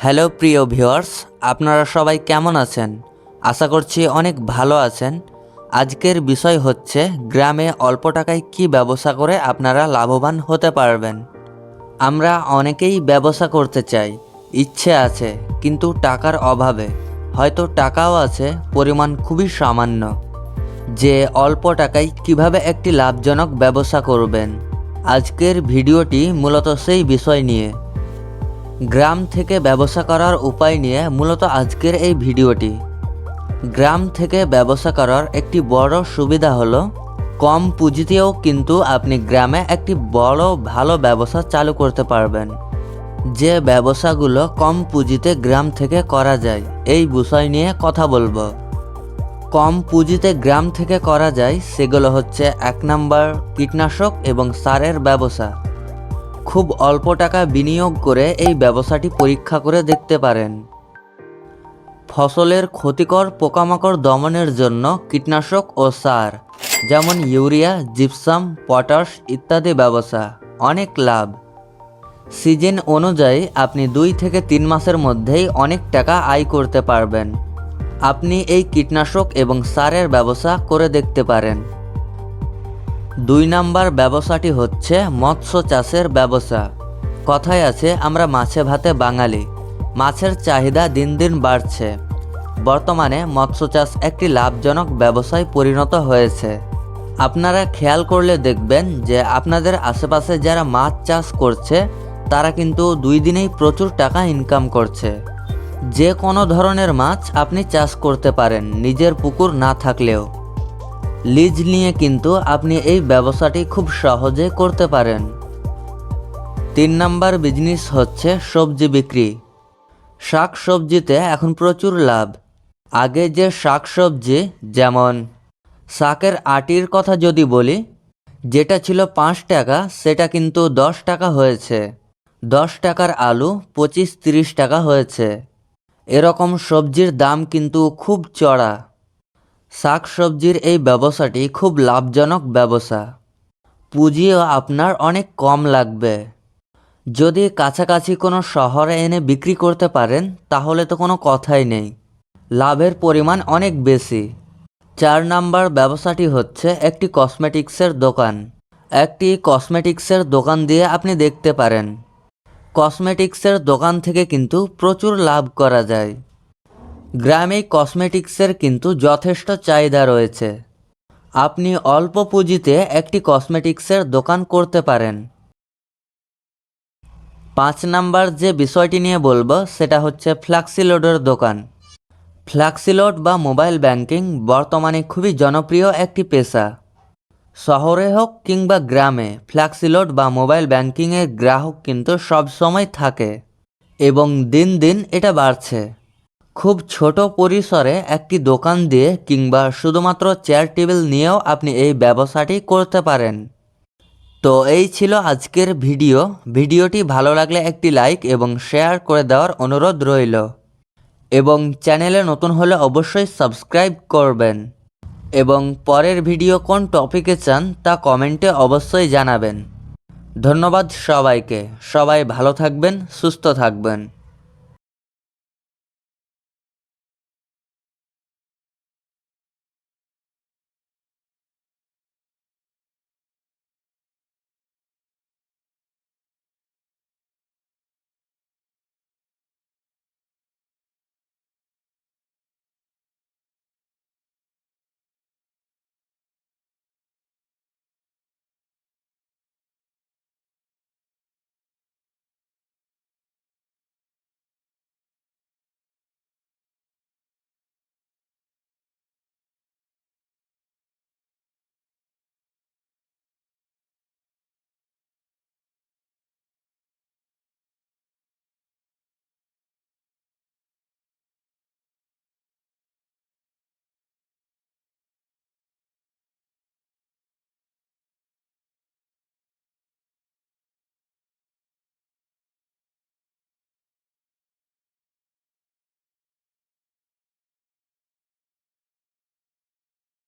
Hello প্রিয় viewers, আপনারা সবাই কেমন আছেন? আশা করছি অনেক ভালো আছেন। আজকের বিষয় হচ্ছে গ্রামে অল্প টাকায় কি ব্যবসা করে আপনারা লাভবান হতে পারবেন। আমরা অনেকেই ব্যবসা করতে চাই, ইচ্ছে আছে, কিন্তু টাকার অভাবে, হয়তো টাকাও আছে, পরিমাণ খুবই সামান্য। যে অল্প টাকায় কিভাবে একটি লাভজনক ব্যবসা করবেন, আজকের ভিডিওটি মূলত সেই বিষয় নিয়ে। গ্রাম থেকে ব্যবসা করার উপায় নিয়ে মূলত আজকের এই ভিডিওটি। গ্রাম থেকে ব্যবসা করার একটি বড় সুবিধা হলো কম পুঁজিতেও কিন্তু আপনি গ্রামে একটি বড় ভালো ব্যবসা চালু করতে পারবেন। যে ব্যবসাগুলো কম পুঁজিতে গ্রাম থেকে করা যায়, এই বিষয় নিয়ে কথা বলবো। কম পুঁজিতে গ্রাম থেকে করা যায় সেগুলো হচ্ছে 1 নাম্বার কীটনাশক এবং সারের ব্যবসা। খুব অল্প টাকা বিনিয়োগ করে এই ব্যবসাটি পরীক্ষা করে দেখতে পারেন। ফসলের ক্ষতিকর পোকামাকড় দমনের জন্য কীটনাশক ও সার যেমন ইউরিয়া, জিপসাম, পটাশ ইত্যাদি ব্যবসা অনেক লাভ। সিজন অনুযায়ী আপনি 2 থেকে 3 মাসের মধ্যেই অনেক টাকা আয় করতে পারবেন। আপনি এই কীটনাশক এবং সারের ব্যবসা করে দেখতে পারেন। 2 নাম্বার ব্যবসাটি হচ্ছে মৎস্য চাষের ব্যবসা। কথায় আছে আমরা মাছে ভাতে বাঙালি। মাছের চাহিদা দিন দিন বাড়ছে। বর্তমানে মৎস্য চাষ একটি লাভজনক ব্যবসায় পরিণত হয়েছে। আপনারা খেয়াল করলে দেখবেন যে আপনাদের আশেপাশে যারা মাছ চাষ করছে তারা কিন্তু 2 দিনেই প্রচুর টাকা ইনকাম করছে। যে কোনো ধরনের মাছ আপনি চাষ করতে পারেন, নিজের পুকুর না থাকলেও। লিজ নিয়ে কিন্তু আপনি এই ব্যবসাটি খুব সহজে করতে পারেন। 3 নাম্বার বিজনেস হচ্ছে সবজি বিক্রি। শাক সবজিতে এখন প্রচুর লাভ। আগে যে শাক সবজি, যেমন শাকের আটির কথা যদি বলি, যেটা ছিল 5 টাকা সেটা কিন্তু 10 টাকা হয়েছে। 10 টাকার আলু 25-30 টাকা হয়েছে। এরকম সবজির দাম কিন্তু খুব চড়া। শাক সবজির এই ব্যবসাটি খুব লাভজনক ব্যবসা। পুঁজিও আপনার অনেক কম লাগবে। যদি কাছাকাছি কোনো শহরে এনে বিক্রি করতে পারেন তাহলে তো কোনো কথাই নেই, লাভের পরিমাণ অনেক বেশি। 4 নাম্বার ব্যবসাটি হচ্ছে একটি কসমেটিক্সের দোকান। একটি কসমেটিক্সের দোকান দিয়ে আপনি দেখতে পারেন। কসমেটিক্সের দোকান থেকে কিন্তু প্রচুর লাভ করা যায়। গ্রামে কসমেটিক্সের কিন্তু যথেষ্ট চাহিদা রয়েছে। আপনি অল্প পুঁজিতে একটি কসমেটিক্সের দোকান করতে পারেন। 5 নাম্বার যে বিষয়টি নিয়ে বলবো সেটা হচ্ছে ফ্ল্যাক্সিলোডের দোকান। ফ্ল্যাক্সিলোড বা মোবাইল ব্যাংকিং বর্তমানে খুবই জনপ্রিয় একটি পেশা। শহরে হোক কিংবা গ্রামে ফ্ল্যাক্সিলোড বা মোবাইল ব্যাংকিংয়ের গ্রাহক কিন্তু সব সময় থাকে এবং দিন দিন এটা বাড়ছে। খুব ছোট পরিসরে একটি দোকান দিয়ে কিংবা শুধুমাত্র চেয়ার টেবিল নিয়েও আপনি এই ব্যবসাটি করতে পারেন। তো এই ছিল আজকের ভিডিওটি ভালো লাগলে একটি লাইক এবং শেয়ার করে দেওয়ার অনুরোধ রইল এবং চ্যানেলে নতুন হলে অবশ্যই সাবস্ক্রাইব করবেন এবং পরের ভিডিও কোন টপিকে চান তা কমেন্টে অবশ্যই জানাবেন। ধন্যবাদ সবাইকে। সবাই ভালো থাকবেন, সুস্থ থাকবেন।